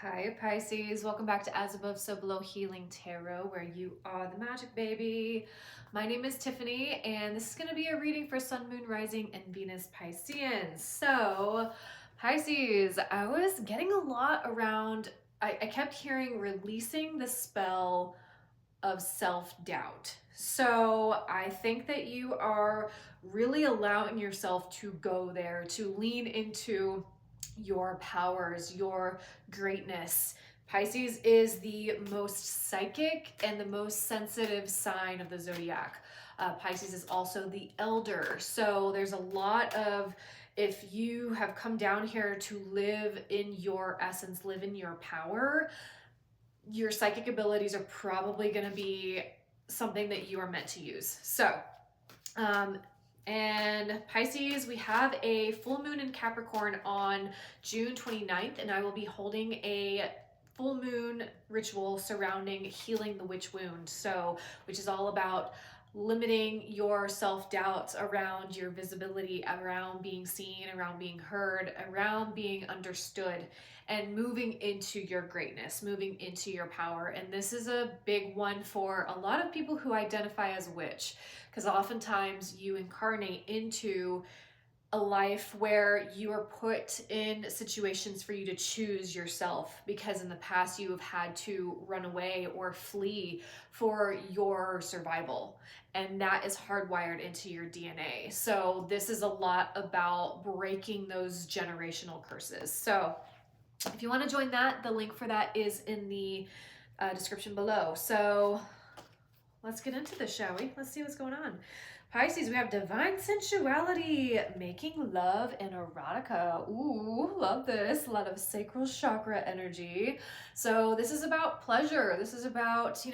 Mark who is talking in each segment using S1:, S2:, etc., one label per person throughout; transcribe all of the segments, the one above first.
S1: Hi Pisces, welcome back to As Above So Below Healing Tarot, where you are the magic baby. My name is Tiffany, and this is going to be a reading for Sun, Moon, Rising, and Venus Pisceans. So, Pisces, I was getting a lot around, I kept hearing releasing the spell of self-doubt. So I think that you are really allowing yourself to go there, to lean into your powers, your greatness. Pisces is the most psychic and the most sensitive sign of the zodiac. Pisces is also the elder. So there's a lot of, if you have come down here to live in your essence, live in your power, your psychic abilities are probably going to be something that you are meant to use. So, and Pisces, we have a full moon in Capricorn on June 29th, and I will be holding a full moon ritual surrounding healing the witch wound. So, which is all about limiting your self-doubts around your visibility, around being seen, around being heard, around being understood, and moving into your greatness, moving into your power. And this is a big one for a lot of people who identify as witch, because oftentimes you incarnate into a life where you are put in situations for you to choose yourself, because in the past you have had to run away or flee for your survival, and that is hardwired into your DNA. So this is a lot about breaking those generational curses. So if you want to join that, the link for that is in the description below. So let's get into this, shall we? Let's see what's going on. Pisces, we have divine sensuality, making love and erotica. Ooh, love this. A lot of sacral chakra energy. So this is about pleasure. This is about,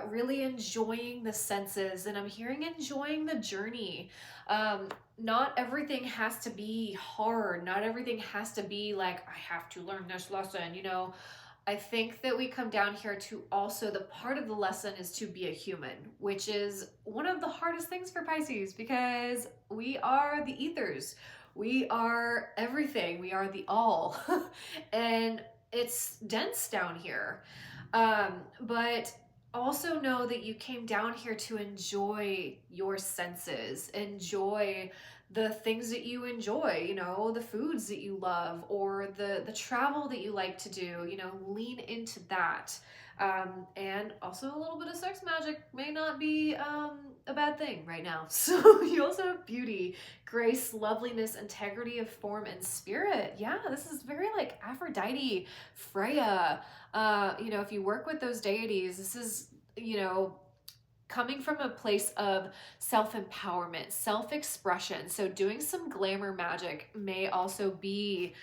S1: really enjoying the senses. And I'm hearing enjoying the journey. Not everything has to be hard. Not everything has to be like, I have to learn this lesson, I think that we come down here to also, the part of the lesson is to be a human, which is one of the hardest things for Pisces, because we are the ethers. We are everything. We are the all. And it's dense down here. But also know that you came down here to enjoy your senses, enjoy the things that you enjoy, the foods that you love, or the travel that you like to do, lean into that. And also a little bit of sex magic may not be a bad thing right now. So you also have beauty, grace, loveliness, integrity of form and spirit. Yeah, this is very like Aphrodite, Freya. If you work with those deities, this is, coming from a place of self-empowerment, self-expression. So doing some glamour magic may also be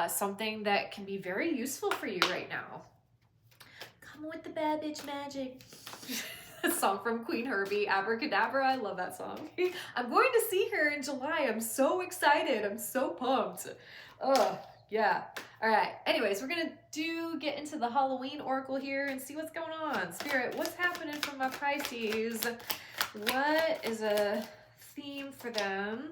S1: something that can be very useful for you right now. Come with the bad bitch magic. A song from Queen Herbie, Abracadabra. I love that song. I'm going to see her in July. I'm so excited. I'm so pumped. Ugh. Yeah. All right. Anyways, we're going to get into the Halloween oracle here and see what's going on. Spirit, what's happening for my Pisces? What is a theme for them?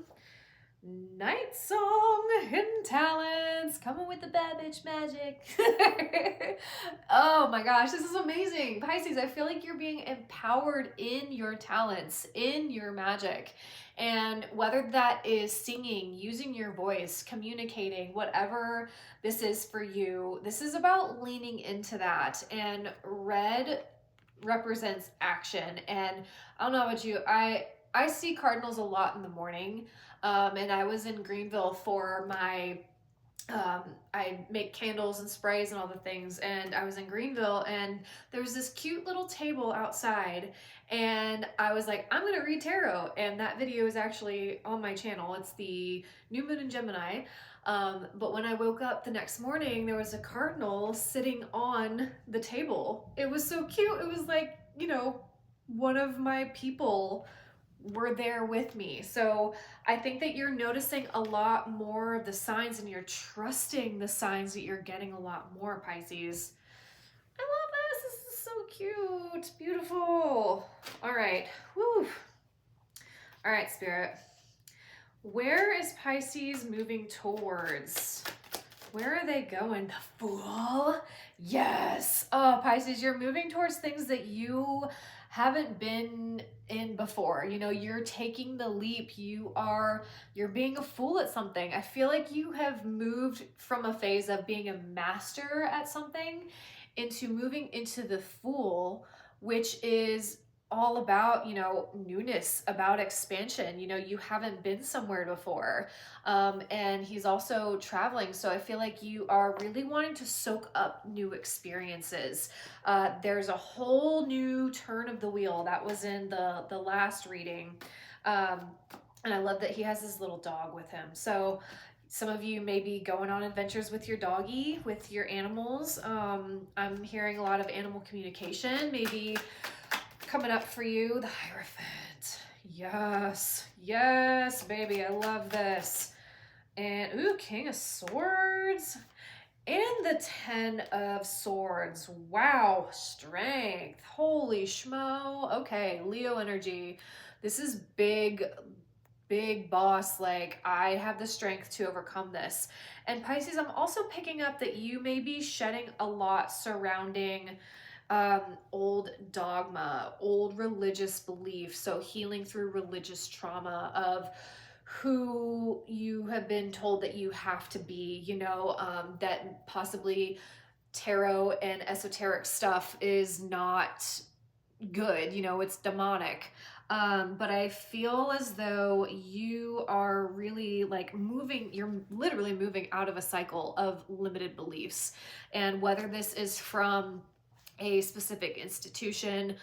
S1: Night song, hidden talents, coming with the bad bitch magic. Oh my gosh, this is amazing. Pisces, I feel like you're being empowered in your talents, in your magic. And whether that is singing, using your voice, communicating, whatever this is for you, this is about leaning into that. And red represents action. And I don't know about you, I see cardinals a lot in the morning. And I was in Greenville for my, I make candles and sprays and all the things. And I was in Greenville, and there was this cute little table outside. And I was like, I'm going to read tarot. And that video is actually on my channel. It's the New Moon in Gemini. But when I woke up the next morning, there was a cardinal sitting on the table. It was so cute. It was like, one of my people were there with me. So I think that you're noticing a lot more of the signs, and you're trusting the signs that you're getting a lot more, Pisces. I love this. This is so cute. Beautiful. All right. Whew. All right, Spirit. Where is Pisces moving towards? Where are they going? The Fool? Yes. Oh, Pisces, you're moving towards things that you haven't been in before. You know, you're taking the leap. You're being a fool at something. I feel like you have moved from a phase of being a master at something into moving into the Fool, which is all about, you know, newness, about expansion. You know, you haven't been somewhere before. And he's also traveling. So I feel like you are really wanting to soak up new experiences. There's a whole new turn of the wheel that was in the last reading. And I love that he has his little dog with him. So some of you may be going on adventures with your doggy, with your animals. I'm hearing a lot of animal communication, maybe coming up for you. The Hierophant. Yes. Yes, baby. I love this. And, ooh, King of Swords. And the 10 of Swords. Wow. Strength. Holy schmo. Okay, Leo energy. This is big boss. Like, I have the strength to overcome this. And Pisces, I'm also picking up that you may be shedding a lot surrounding old dogma, old religious belief. So healing through religious trauma of who you have been told that you have to be, you know, that possibly tarot and esoteric stuff is not good, you know, it's demonic. But I feel as though you are really like you're literally moving out of a cycle of limited beliefs. And whether this is from a specific institution,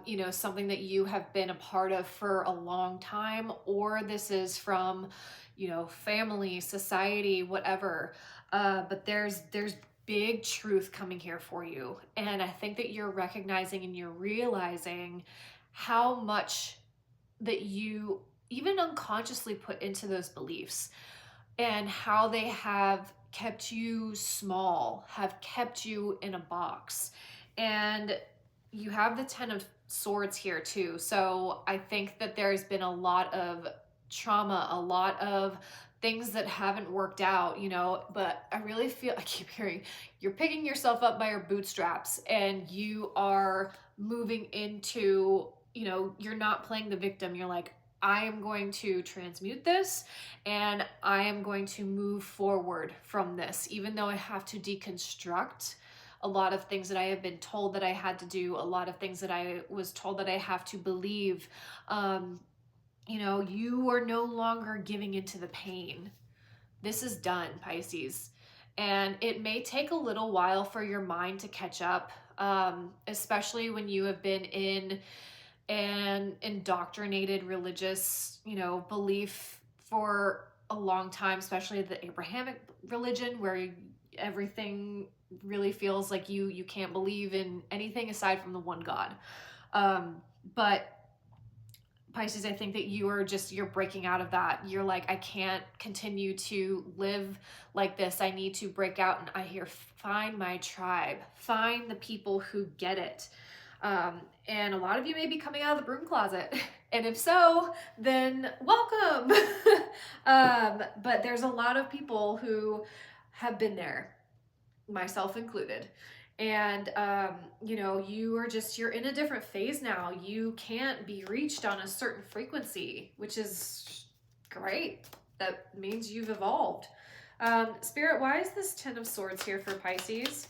S1: you know, something that you have been a part of for a long time, or this is from, you know, family, society, whatever. But there's big truth coming here for you. And I think that you're recognizing and you're realizing how much that you even unconsciously put into those beliefs and how they have kept you small, have kept you in a box. And you have the 10 of Swords here too. So I think that there's been a lot of trauma, a lot of things that haven't worked out, you know, but I really feel, I keep hearing, you're picking yourself up by your bootstraps and you are moving into, you know, you're not playing the victim. You're like, I am going to transmute this and I am going to move forward from this, even though I have to deconstruct a lot of things that I have been told that I had to do, a lot of things that I was told that I have to believe. You know, you are no longer giving into the pain. This is done, Pisces. And it may take a little while for your mind to catch up, especially when you have been in an indoctrinated religious, you know, belief for a long time, especially the Abrahamic religion, where everything really feels like you can't believe in anything aside from the one God. But Pisces, I think that you're breaking out of that. You're like, I can't continue to live like this. I need to break out. And I hear, find my tribe, find the people who get it. And a lot of you may be coming out of the broom closet. And if so, then welcome. But there's a lot of people who have been there, myself included. And, you know, you're in a different phase now. You can't be reached on a certain frequency, which is great. That means you've evolved. Spirit, why is this 10 of Swords here for Pisces?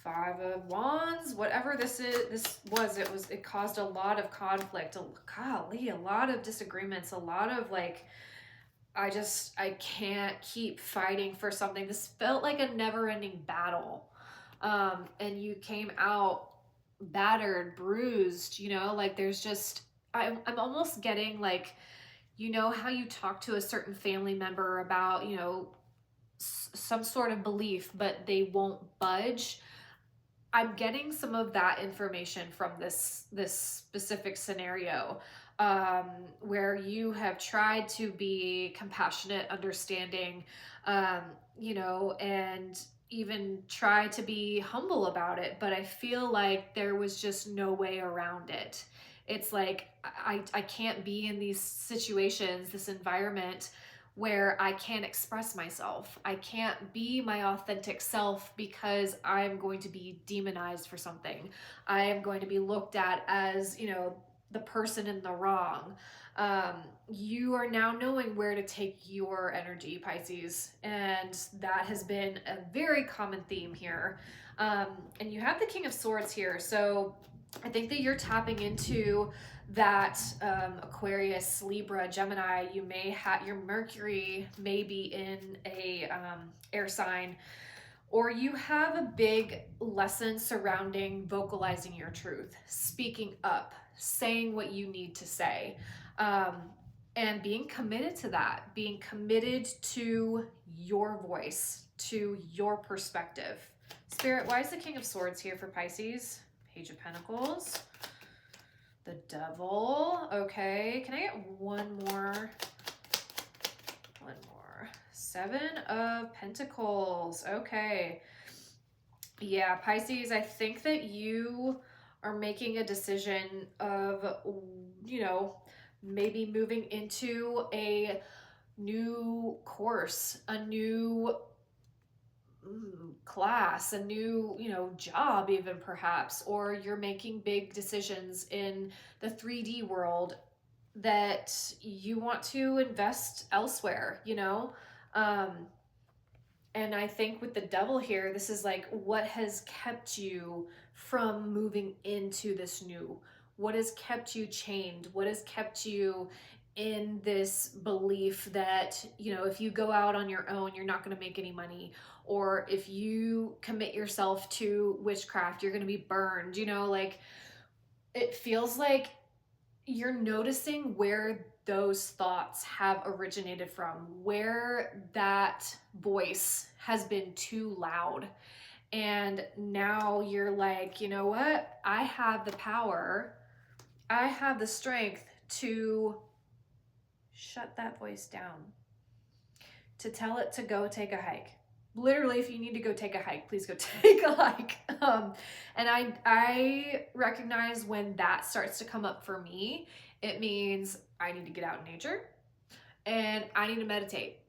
S1: 5 of Wands, whatever it caused a lot of conflict, golly, a lot of disagreements, a lot of like, I can't keep fighting for something. This felt like a never-ending battle. And you came out battered, bruised, you know, like there's just, I'm almost getting like, you know, how you talk to a certain family member about, you know, some sort of belief, but they won't budge. I'm getting some of that information from this specific scenario, where you have tried to be compassionate, understanding, you know, and even try to be humble about it. But I feel like there was just no way around it. It's like, I can't be in these situations, this environment where I can't express myself. I can't be my authentic self because I'm going to be demonized for something. I am going to be looked at as, you know, the person in the wrong. You are now knowing where to take your energy, Pisces, and that has been a very common theme here. And you have the King of Swords here, so I think that you're tapping into that Aquarius, Libra, Gemini. You may have your Mercury may be in a air sign, or you have a big lesson surrounding vocalizing your truth, speaking up, saying what you need to say, and being committed to that, being committed to your voice, to your perspective. Spirit, why is the King of Swords here for Pisces? Page of Pentacles, the Devil. Okay, can I get one more? One more. Seven of Pentacles. Okay. Yeah, Pisces, I think that you are making a decision of, you know, maybe moving into a new course, a new class, a new, you know, job even perhaps, or you're making big decisions in the 3D world that you want to invest elsewhere, you know? And I think with the Devil here, this is like, what has kept you from moving into this new? What has kept you chained? What has kept you in this belief that, you know, if you go out on your own, you're not going to make any money? Or if you commit yourself to witchcraft, you're going to be burned, you know, like it feels like you're noticing where those thoughts have originated from, where that voice has been too loud. And now you're like, you know what? I have the power, I have the strength to shut that voice down, to tell it to go take a hike. Literally, if you need to go take a hike, please go take a hike. And I recognize when that starts to come up for me, it means I need to get out in nature and I need to meditate.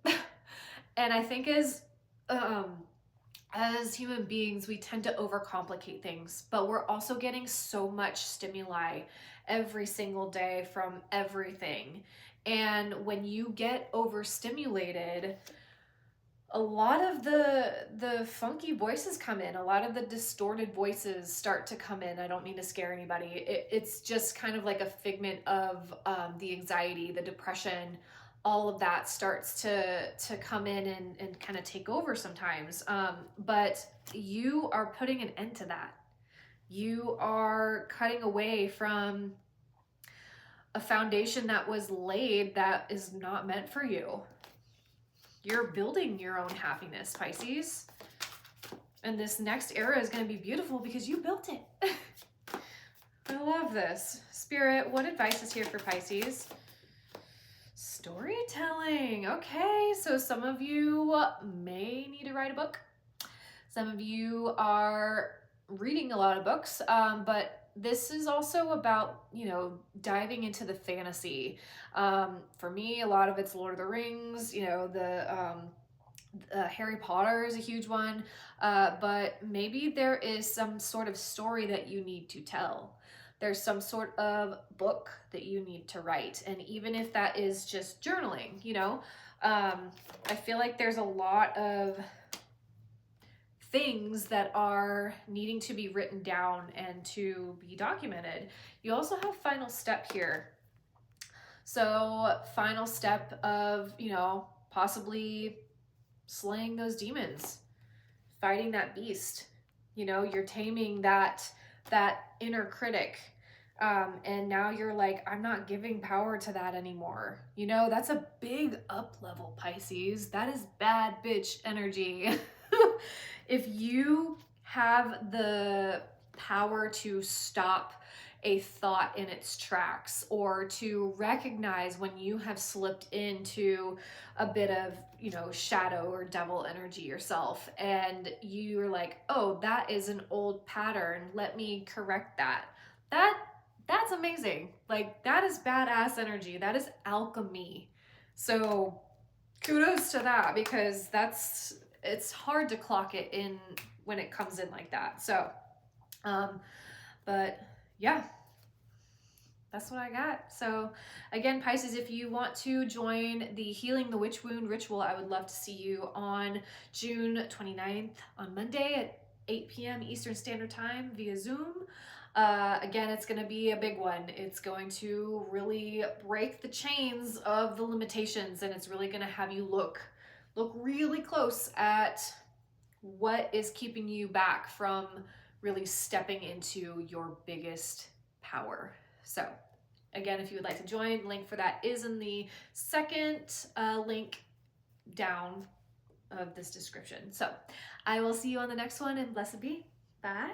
S1: And I think as human beings, we tend to overcomplicate things, but we're also getting so much stimuli every single day from everything. And when you get overstimulated, a lot of the funky voices come in. A lot of the distorted voices start to come in. I don't mean to scare anybody. It's just kind of like a figment of the anxiety, the depression, all of that starts to come in and kind of take over sometimes. But you are putting an end to that. You are cutting away from a foundation that was laid that is not meant for you. You're building your own happiness, Pisces. And this next era is going to be beautiful because you built it. I love this. Spirit, what advice is here for Pisces? Storytelling. Okay, so some of you may need to write a book. Some of you are reading a lot of books, but this is also about, you know, diving into the fantasy. For me, a lot of it's Lord of the Rings, you know, the Harry Potter is a huge one, but maybe there is some sort of story that you need to tell. There's some sort of book that you need to write. And even if that is just journaling, you know, I feel like there's a lot of things that are needing to be written down and to be documented. You also have final step here. So final step of, you know, possibly slaying those demons, fighting that beast. You know, you're taming that inner critic. And now you're like, I'm not giving power to that anymore. You know, that's a big up level, Pisces. That is bad bitch energy. If you have the power to stop a thought in its tracks, or to recognize when you have slipped into a bit of, you know, shadow or devil energy yourself, and you're like, oh, that is an old pattern, let me correct that. That's amazing. Like, that is badass energy. That is alchemy. So kudos to that, because it's hard to clock it in when it comes in like that. So, but yeah, that's what I got. So again, Pisces, if you want to join the Healing the Witch Wound ritual, I would love to see you on June 29th on Monday at 8 p.m. Eastern Standard Time via Zoom. Again, it's going to be a big one. It's going to really break the chains of the limitations, and it's really going to have you look really close at what is keeping you back from really stepping into your biggest power. So again, if you would like to join, link for that is in the second link down of this description. So I will see you on the next one, and blessed be. Bye.